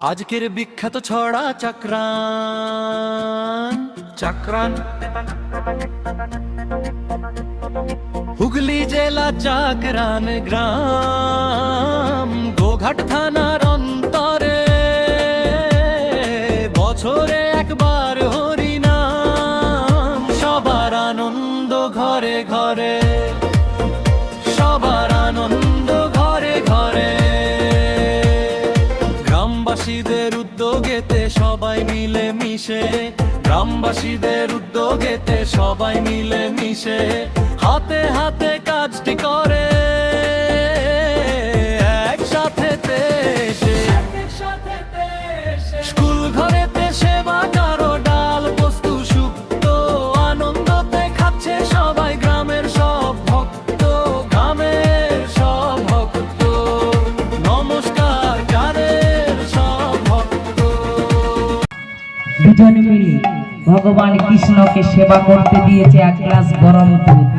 আজকের বিখ্যাত ছড়া চাকরান চাকরান হুগলি জেলা চাকরান গ্রাম গোঘাট থানার অন্তরে বছরে একবার হরিনাম সবার আনন্দ ঘরে ঘরে সবার আনন্দ ঘরে ঘরে গ্রামবাসীদের উদ্যোগেতে সবাই মিলে মিশে গ্রামবাসীদের উদ্যোগেতে সবাই মিলে মিশে হাতে হাতে কাজটি করে একসাথে স্কুল ঘরেতে সেবা কারো ডাল বস্তু সুপ্ত আনন্দতে খাচ্ছে সবাই গ্রামের সব ভক্ত গ্রামের সব ভক্ত নমস্কার গানের সব ভক্ত দুজনে মিলে ভগবান কৃষ্ণকে সেবা করতে দিয়েছে এক গ্লাস গরম দুধ।